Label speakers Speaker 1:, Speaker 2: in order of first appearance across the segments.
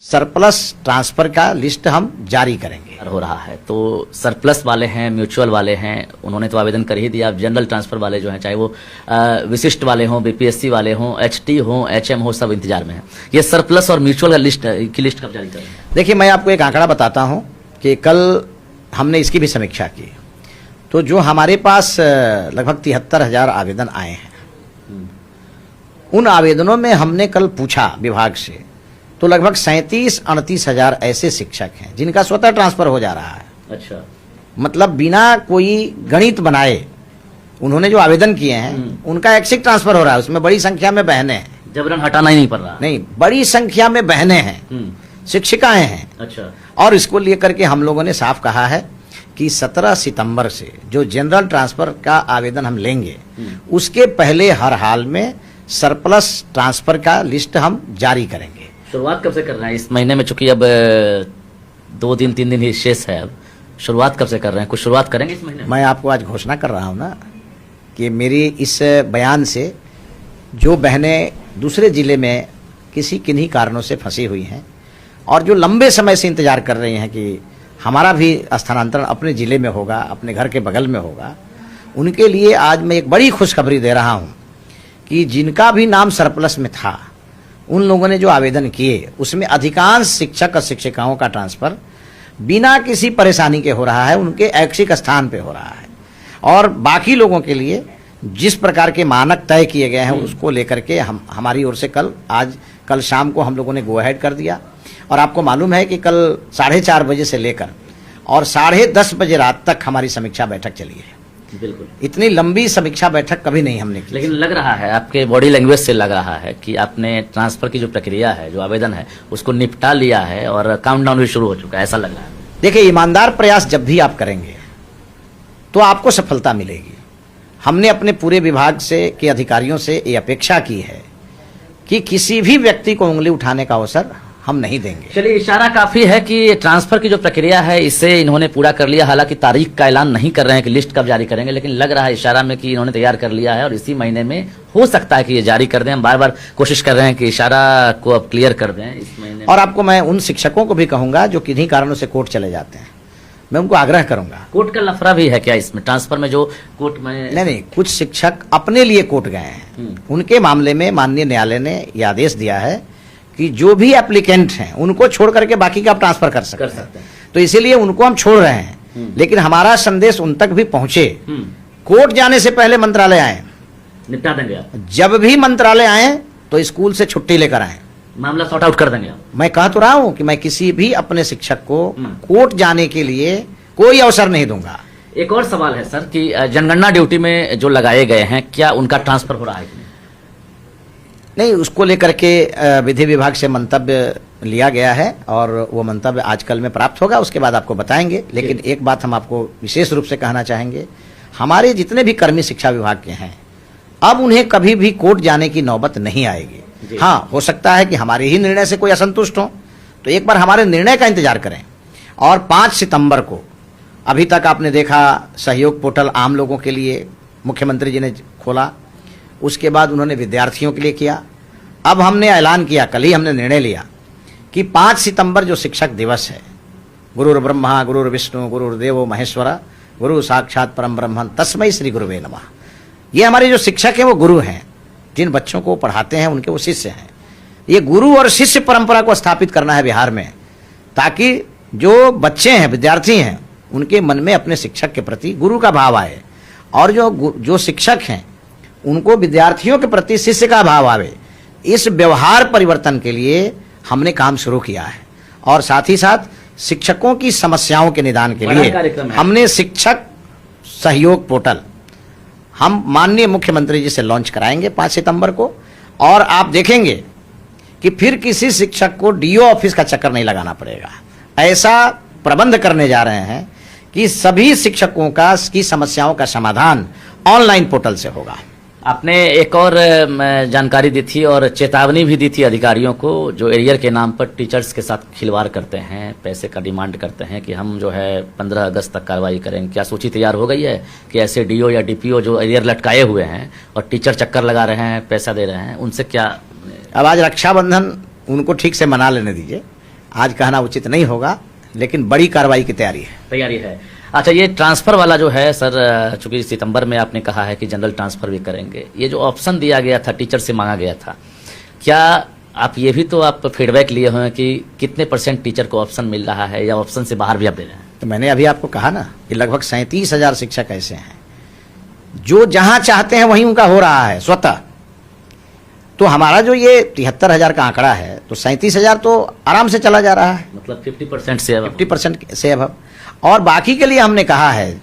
Speaker 1: Surplus transfer का list हम जारी करेंगे।
Speaker 2: हो रहा है तो सरप्लस वाले हैं, म्यूचुअल वाले हैं, उन्होंने तो आवेदन कर ही दिया। अब जनरल ट्रांसफर वाले जो हैं, चाहे वो विशिष्ट वाले हों, बीपीएससी वाले हों, एचटी हों, एचएम हो, सब इंतजार में है। ये सरप्लस और म्यूचुअल की लिस्ट कब जारी करेंगे?
Speaker 1: देखिए, मैं आपको एक आंकड़ा बताता हूं कि कल हमने इसकी भी समीक्षा की, तो जो हमारे पास लगभग 73,000 आवेदन आए हैं, उन आवेदनों में हमने कल पूछा विभाग से, तो लगभग 37-38 हजार ऐसे शिक्षक हैं जिनका स्वतः ट्रांसफर हो जा रहा है।
Speaker 2: अच्छा,
Speaker 1: मतलब बिना कोई गणित बनाए उन्होंने जो आवेदन किए हैं उनका ऐच्छिक ट्रांसफर हो रहा है। उसमें बड़ी संख्या में बहनें हैं,
Speaker 2: जबरन हटाना ही नहीं पड़ रहा।
Speaker 1: नहीं, बड़ी संख्या में बहनें हैं, शिक्षिकाएं हैं।
Speaker 2: अच्छा,
Speaker 1: और इसको लेकर के हम लोगों ने साफ कहा है कि 17 सितंबर से जो जनरल ट्रांसफर का आवेदन हम लेंगे, उसके पहले हर हाल में सरप्लस ट्रांसफर का लिस्ट हम जारी करेंगे।
Speaker 2: शुरुआत कब से कर रहे हैं इस महीने में? चूंकि अब 2 दिन 3 दिन ही शेष है, अब शुरुआत कब से कर रहे हैं? कुछ शुरुआत करेंगे इस महीने?
Speaker 1: मैं आपको आज घोषणा कर रहा हूं ना कि मेरी इस बयान से जो बहनें दूसरे जिले में किन्हीं कारणों से फंसी हुई हैं और जो लंबे समय से इंतजार कर रही हैं कि हमारा भी स्थानांतरण अपने जिले में होगा, अपने घर के बगल में होगा, उनके लिए आज मैं एक बड़ी खुशखबरी दे रहा हूं कि जिनका भी नाम सरप्लस में था, उन लोगों ने जो आवेदन किए उसमें अधिकांश शिक्षक और शिक्षिकाओं का ट्रांसफर बिना किसी परेशानी के हो रहा है, उनके ऐच्छिक स्थान पे हो रहा है। और बाकी लोगों के लिए जिस प्रकार के मानक तय किए गए हैं उसको लेकर के हमारी ओर से कल शाम को हम लोगों ने गो अहेड कर दिया। और आपको मालूम है कि कल 4:30 बजे से लेकर और 10:30 बजे रात तक हमारी समीक्षा बैठक चली है।
Speaker 2: बिल्कुल,
Speaker 1: इतनी लंबी समीक्षा बैठक कभी नहीं हमने की।
Speaker 2: लेकिन लग रहा है, आपके बॉडी लैंग्वेज से लग रहा है कि आपने ट्रांसफर की जो प्रक्रिया है, जो आवेदन है, उसको निपटा लिया है और काउंटडाउन भी शुरू हो चुका है, ऐसा लग रहा है।
Speaker 1: देखिए, ईमानदार प्रयास जब भी आप करेंगे तो आपको सफलता मिलेगी। हमने अपने पूरे विभाग से के अधिकारियों से ये अपेक्षा की है कि किसी भी व्यक्ति को उंगली उठाने का अवसर हम नहीं देंगे।
Speaker 2: चलिए, इशारा काफी है कि ट्रांसफर की जो प्रक्रिया है इसे इन्होंने पूरा कर लिया। हालांकि तारीख का ऐलान नहीं कर रहे हैं कि लिस्ट कब जारी करेंगे, लेकिन लग रहा है इशारा में कि इन्होंने तैयार कर लिया है और इसी महीने में हो सकता है कि ये जारी कर दें। हम बार बार कोशिश कर रहे हैं कि इशारा को अब क्लियर कर दें इस महीने।
Speaker 1: और आपको मैं उन शिक्षकों को भी कहूंगा जो किन्हीं कारणों से कोर्ट चले जाते हैं, मैं उनको आग्रह करूंगा।
Speaker 2: कोर्ट का लफड़ा भी है क्या इसमें? ट्रांसफर में जो कोर्ट में
Speaker 1: नहीं, कुछ शिक्षक अपने लिए कोर्ट गए हैं, उनके मामले में माननीय न्यायालय ने यह आदेश दिया है कि जो भी एप्लीकेंट हैं उनको छोड़ करके बाकी का आप ट्रांसफर कर सकते हैं। तो इसीलिए उनको हम छोड़ रहे हैं, लेकिन हमारा संदेश उन तक भी पहुंचे। कोर्ट जाने से पहले मंत्रालय आए,
Speaker 2: निपटा देंगे आप।
Speaker 1: जब भी मंत्रालय आए तो स्कूल से छुट्टी लेकर आए,
Speaker 2: मामला सॉर्ट आउट कर देंगे आप।
Speaker 1: मैं कह तो रहा हूं कि मैं किसी भी अपने शिक्षक को कोर्ट जाने के लिए कोई अवसर नहीं दूंगा।
Speaker 2: एक और सवाल है सर कि जनगणना ड्यूटी में जो लगाए गए हैं, क्या उनका ट्रांसफर हो रहा है?
Speaker 1: नहीं, उसको लेकर के विधि विभाग से मंतव्य लिया गया है और वो मंतव्य आजकल में प्राप्त होगा, उसके बाद आपको बताएंगे। लेकिन एक बात हम आपको विशेष रूप से कहना चाहेंगे, हमारे जितने भी कर्मी शिक्षा विभाग के हैं, अब उन्हें कभी भी कोर्ट जाने की नौबत नहीं आएगी। हाँ, हो सकता है कि हमारे ही निर्णय से कोई असंतुष्ट हो, तो एक बार हमारे निर्णय का इंतजार करें। और 5 सितंबर को, अभी तक आपने देखा सहयोग पोर्टल आम लोगों के लिए मुख्यमंत्री जी ने खोला, उसके बाद उन्होंने विद्यार्थियों के लिए किया। अब हमने ऐलान किया, कल ही हमने निर्णय लिया कि 5 सितंबर जो शिक्षक दिवस है, गुरुर् ब्रह्मा गुरुर्विष्णु गुरुर्देवो महेश्वरा गुरु साक्षात परम ब्रह्म तस्मै श्री गुरुवे नमः। ये हमारे जो शिक्षक हैं वो गुरु हैं, जिन बच्चों को पढ़ाते हैं उनके वो शिष्य हैं। ये गुरु और शिष्य परंपरा को स्थापित करना है बिहार में, ताकि जो बच्चे हैं, विद्यार्थी हैं, उनके मन में अपने शिक्षक के प्रति गुरु का भाव आए और जो शिक्षक हैं उनको विद्यार्थियों के प्रति शिष्य का भाव आवे। इस व्यवहार परिवर्तन के लिए हमने काम शुरू किया है और साथ ही साथ शिक्षकों की समस्याओं के निदान के लिए हमने शिक्षक सहयोग पोर्टल हम माननीय मुख्यमंत्री जी से लॉन्च कराएंगे 5 सितंबर को। और आप देखेंगे कि फिर किसी शिक्षक को डीओ ऑफिस का चक्कर नहीं लगाना पड़ेगा। ऐसा प्रबंध करने जा रहे हैं कि सभी शिक्षकों की समस्याओं का समाधान ऑनलाइन पोर्टल से होगा।
Speaker 2: आपने एक और जानकारी दी थी और चेतावनी भी दी थी अधिकारियों को, जो एरियर के नाम पर टीचर्स के साथ खिलवाड़ करते हैं, पैसे का डिमांड करते हैं कि हम जो है 15 अगस्त तक कार्रवाई करेंगे। क्या सूची तैयार हो गई है कि ऐसे डीओ या डीपीओ जो एरियर लटकाए हुए हैं और टीचर चक्कर लगा रहे हैं, पैसा दे रहे हैं, उनसे क्या?
Speaker 1: अब आज रक्षाबंधन, उनको ठीक से मना लेने दीजिए। आज कहना उचित नहीं होगा, लेकिन बड़ी कार्रवाई की तैयारी है।
Speaker 2: अच्छा, ये ट्रांसफर वाला जो है सर, चूंकि सितंबर में आपने कहा है कि जनरल ट्रांसफर भी करेंगे, ये जो ऑप्शन दिया गया था, टीचर से मांगा गया था, क्या आप ये भी तो आप फीडबैक लिए हुए हैं कि कितने % टीचर को ऑप्शन मिल रहा है या ऑप्शन से बाहर भी आप दे रहे हैं?
Speaker 1: तो मैंने अभी आपको कहा ना कि लगभग 37,000 शिक्षक ऐसे हैं जो जहां चाहते हैं वहीं उनका हो रहा है स्वतः। तो हमारा जो ये 73,000 का आंकड़ा है, तो 37,000 तो आराम से चला जा रहा है,
Speaker 2: मतलब 50% से अब
Speaker 1: 50% से अब। और बाकी के लिए हमने कहा है,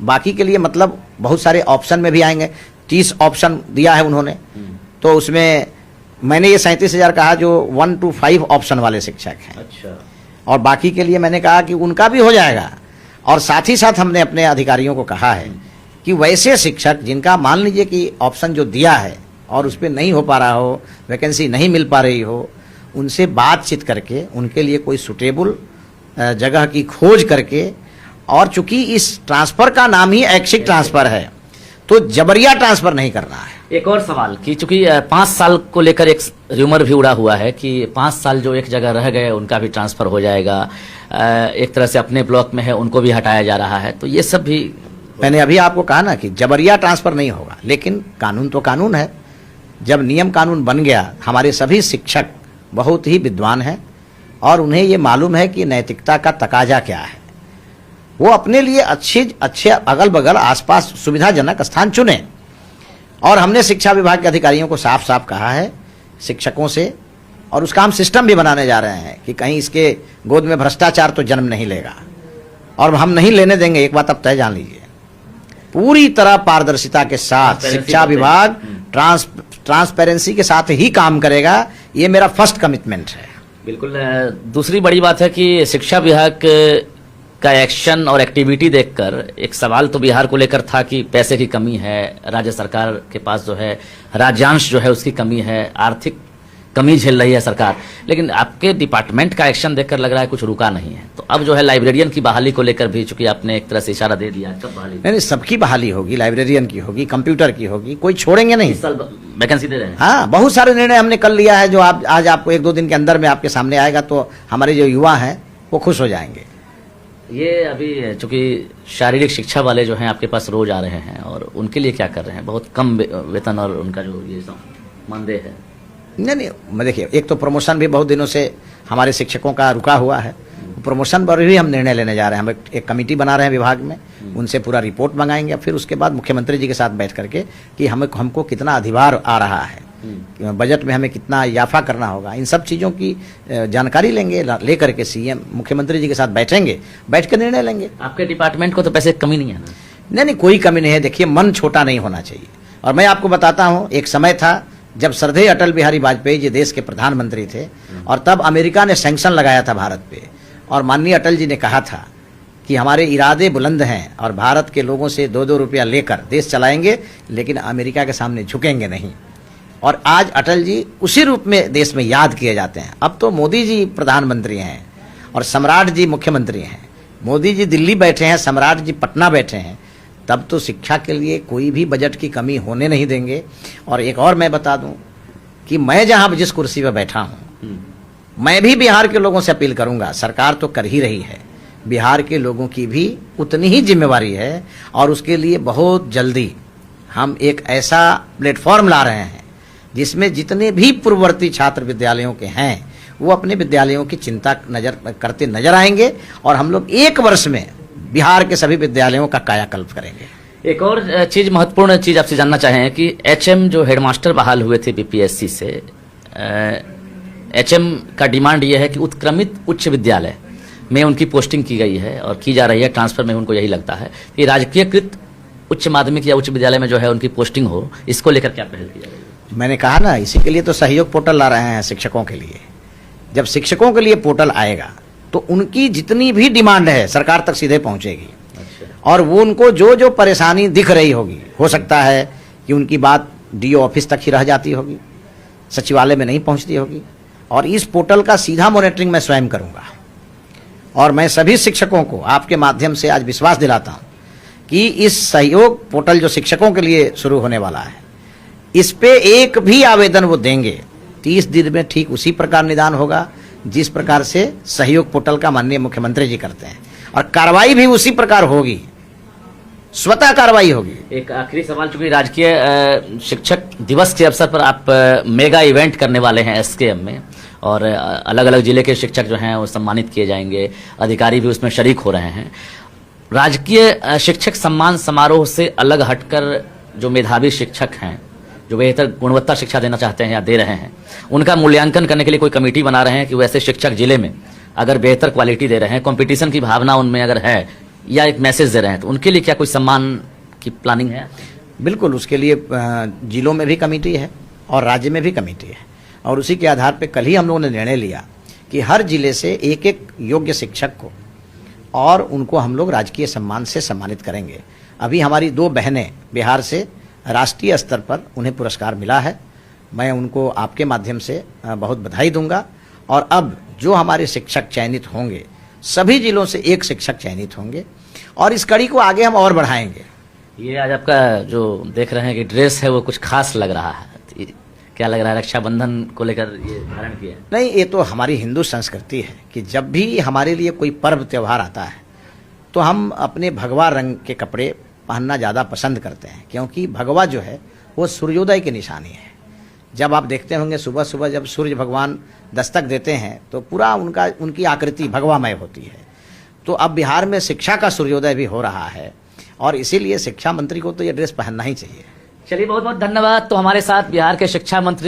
Speaker 1: बाकी के लिए मतलब बहुत सारे ऑप्शन में भी आएंगे। 30 ऑप्शन दिया है उन्होंने, तो उसमें मैंने ये 37,000 कहा जो 1 to 5 ऑप्शन वाले शिक्षक हैं।
Speaker 2: अच्छा,
Speaker 1: और बाकी के लिए मैंने कहा कि उनका भी हो जाएगा। और साथ ही साथ हमने अपने अधिकारियों को कहा है कि वैसे शिक्षक जिनका मान लीजिए कि ऑप्शन जो दिया है और उस पर नहीं हो पा रहा हो, वैकेंसी नहीं मिल पा रही हो, उनसे बातचीत करके उनके लिए कोई सुटेबल जगह की खोज करके, और चूंकि इस ट्रांसफर का नाम ही ऐच्छिक ट्रांसफर है तो जबरिया ट्रांसफर नहीं करना है।
Speaker 2: एक और सवाल कि चूंकि 5 साल को लेकर एक र्यूमर भी उड़ा हुआ है कि 5 साल जो एक जगह रह गए उनका भी ट्रांसफर हो जाएगा, एक तरह से अपने ब्लॉक में है उनको भी हटाया जा रहा है, तो ये सब भी
Speaker 1: मैंने अभी आपको कहा ना कि जबरिया ट्रांसफर नहीं होगा, लेकिन कानून तो कानून है। जब नियम कानून बन गया, हमारे सभी शिक्षक बहुत ही विद्वान हैं और उन्हें ये मालूम है कि नैतिकता का तकाजा क्या है। वो अपने लिए अच्छे अगल बगल आसपास सुविधाजनक स्थान चुने। और हमने शिक्षा विभाग के अधिकारियों को साफ साफ कहा है शिक्षकों से, और उसका हम सिस्टम भी बनाने जा रहे हैं कि कहीं इसके गोद में भ्रष्टाचार तो जन्म नहीं लेगा, और हम नहीं लेने देंगे। एक बात अब तय जान लीजिए, पूरी तरह पारदर्शिता के साथ शिक्षा विभाग ट्रांसपेरेंसी के साथ ही काम करेगा। ये मेरा फर्स्ट कमिटमेंट है।
Speaker 2: बिल्कुल। दूसरी बड़ी बात है कि शिक्षा विभाग का एक्शन और एक्टिविटी देखकर एक सवाल तो बिहार को लेकर था कि पैसे की कमी है, राज्य सरकार के पास जो है राज्यांश जो है उसकी कमी है, आर्थिक कमी झेल रही है सरकार, लेकिन आपके डिपार्टमेंट का एक्शन देखकर लग रहा है कुछ रुका नहीं है। तो अब जो है लाइब्रेरियन की बहाली को लेकर भी, चूंकि आपने एक तरह से इशारा दे दिया, कब बहाली?
Speaker 1: नहीं, सबकी बहाली होगी, लाइब्रेरियन की होगी, कंप्यूटर की होगी, कोई छोड़ेंगे नहीं।
Speaker 2: इस साल वैकेंसी दे रहे हैं।
Speaker 1: हाँ, बहुत सारे निर्णय हमने कर लिया है जो आप आज आपको 1-2 दिन के अंदर में आपके सामने आएगा, तो हमारे जो युवा हैं वो खुश हो जाएंगे।
Speaker 2: ये अभी चूंकि शारीरिक शिक्षा वाले जो हैं आपके पास रोज आ रहे हैं, और उनके लिए क्या कर रहे हैं? बहुत कम वेतन और उनका जो ये मानदेय है।
Speaker 1: नहीं, मैं देखिए, एक तो प्रमोशन भी बहुत दिनों से हमारे शिक्षकों का रुका हुआ है, प्रमोशन पर भी हम निर्णय लेने जा रहे हैं। हम एक कमेटी बना रहे हैं विभाग में, उनसे पूरा रिपोर्ट मंगाएंगे, फिर उसके बाद मुख्यमंत्री जी के साथ बैठ करके कि हमको कितना अधिभार आ रहा है, बजट में हमें कितना इजाफा करना होगा, इन सब चीज़ों की जानकारी लेंगे, लेकर के सीएम मुख्यमंत्री जी के साथ बैठेंगे, बैठ कर निर्णय लेंगे।
Speaker 2: आपके डिपार्टमेंट को तो पैसे कमी नहीं है ना?
Speaker 1: नहीं, कोई कमी नहीं है। देखिए, मन छोटा नहीं होना चाहिए। और मैं आपको बताता हूँ, एक समय था जब श्रद्धेय अटल बिहारी वाजपेयी जी देश के प्रधानमंत्री थे, और तब अमेरिका ने सैंक्शन लगाया था भारत पे, और माननीय अटल जी ने कहा था कि हमारे इरादे बुलंद हैं और भारत के लोगों से 2-2 रुपया लेकर देश चलाएंगे, लेकिन अमेरिका के सामने झुकेंगे नहीं। और आज अटल जी उसी रूप में देश में याद किए जाते हैं। अब तो मोदी जी प्रधानमंत्री हैं और सम्राट जी मुख्यमंत्री हैं। मोदी जी दिल्ली बैठे हैं, सम्राट जी पटना बैठे हैं, तब तो शिक्षा के लिए कोई भी बजट की कमी होने नहीं देंगे। और एक और मैं बता दूं कि मैं जहां जिस कुर्सी पर बैठा हूं, मैं भी बिहार के लोगों से अपील करूंगा, सरकार तो कर ही रही है, बिहार के लोगों की भी उतनी ही जिम्मेवारी है, और उसके लिए बहुत जल्दी हम एक ऐसा प्लेटफॉर्म ला रहे हैं जिसमें जितने भी पूर्ववर्ती छात्र विद्यालयों के हैं वो अपने विद्यालयों की चिंता करते नजर आएंगे, और हम लोग 1 वर्ष में बिहार के सभी विद्यालयों का कायाकल्प करेंगे।
Speaker 2: एक और चीज, महत्वपूर्ण चीज आपसे जानना चाहें कि एचएम जो हेडमास्टर बहाल हुए थे बीपीएससी से, एचएम का डिमांड यह है कि उत्क्रमित उच्च विद्यालय में उनकी पोस्टिंग की गई है और की जा रही है, ट्रांसफर में उनको यही लगता है कि राजकीयकृत उच्च माध्यमिक या उच्च विद्यालय में जो है उनकी पोस्टिंग हो, इसको लेकर क्या पहल की जा रही है?
Speaker 1: मैंने कहा ना, इसी के लिए तो सहयोग पोर्टल ला रहे हैं शिक्षकों के लिए। जब शिक्षकों के लिए पोर्टल आएगा तो उनकी जितनी भी डिमांड है सरकार तक सीधे पहुंचेगी। अच्छा। और वो उनको जो जो परेशानी दिख रही होगी, हो सकता है कि उनकी बात डीओ ऑफिस तक ही रह जाती होगी, सचिवालय में नहीं पहुंचती होगी, और इस पोर्टल का सीधा मॉनिटरिंग मैं स्वयं करूंगा। और मैं सभी शिक्षकों को आपके माध्यम से आज विश्वास दिलाता हूं कि इस सहयोग पोर्टल जो शिक्षकों के लिए शुरू होने वाला है, इस पे एक भी आवेदन वो देंगे 30 दिन में ठीक उसी प्रकार निदान होगा जिस प्रकार से सहयोग पोर्टल का माननीय मुख्यमंत्री जी करते हैं, और कार्रवाई भी उसी प्रकार होगी, स्वतः कार्रवाई होगी।
Speaker 2: एक आखिरी सवाल, चूंकि राजकीय शिक्षक दिवस के अवसर पर आप मेगा इवेंट करने वाले हैं एसकेएम में, और अलग अलग जिले के शिक्षक जो हैं वो सम्मानित किए जाएंगे, अधिकारी भी उसमें शरीक हो रहे हैं। राजकीय शिक्षक सम्मान समारोह से अलग हटकर जो मेधावी शिक्षक हैं, जो बेहतर गुणवत्ता शिक्षा देना चाहते हैं या दे रहे हैं, उनका मूल्यांकन करने के लिए कोई कमेटी बना रहे हैं कि वैसे शिक्षक जिले में अगर बेहतर क्वालिटी दे रहे हैं, कंपटीशन की भावना उनमें अगर है, या एक मैसेज दे रहे हैं, तो उनके लिए क्या कोई सम्मान की प्लानिंग है?
Speaker 1: बिल्कुल, उसके लिए जिलों में भी कमेटी है और राज्य में भी कमेटी है, और उसी के आधार पर कल ही हम लोगों ने निर्णय लिया कि हर जिले से एक एक योग्य शिक्षक को, और उनको हम लोग राजकीय सम्मान से सम्मानित करेंगे। अभी हमारी 2 बहनें बिहार से राष्ट्रीय स्तर पर उन्हें पुरस्कार मिला है, मैं उनको आपके माध्यम से बहुत बधाई दूंगा। और अब जो हमारे शिक्षक चयनित होंगे, सभी जिलों से एक शिक्षक चयनित होंगे, और इस कड़ी को आगे हम और बढ़ाएंगे।
Speaker 2: ये आज आपका जो देख रहे हैं कि ड्रेस है वो कुछ खास लग रहा है, क्या लग रहा है? रक्षाबंधन को लेकर ये धारण किया है?
Speaker 1: नहीं, ये तो हमारी हिंदू संस्कृति है कि जब भी हमारे लिए कोई पर्व त्यौहार आता है तो हम अपने भगवा रंग के कपड़े पहनना ज़्यादा पसंद करते हैं, क्योंकि भगवा जो है वो सूर्योदय की निशानी है। जब आप देखते होंगे सुबह सुबह जब सूर्य भगवान दस्तक देते हैं तो पूरा उनकी आकृति भगवामय होती है। तो अब बिहार में शिक्षा का सूर्योदय भी हो रहा है, और इसीलिए शिक्षा मंत्री को तो ये ड्रेस पहनना ही चाहिए।
Speaker 2: चलिए, बहुत बहुत धन्यवाद। तो हमारे साथ बिहार के शिक्षा मंत्री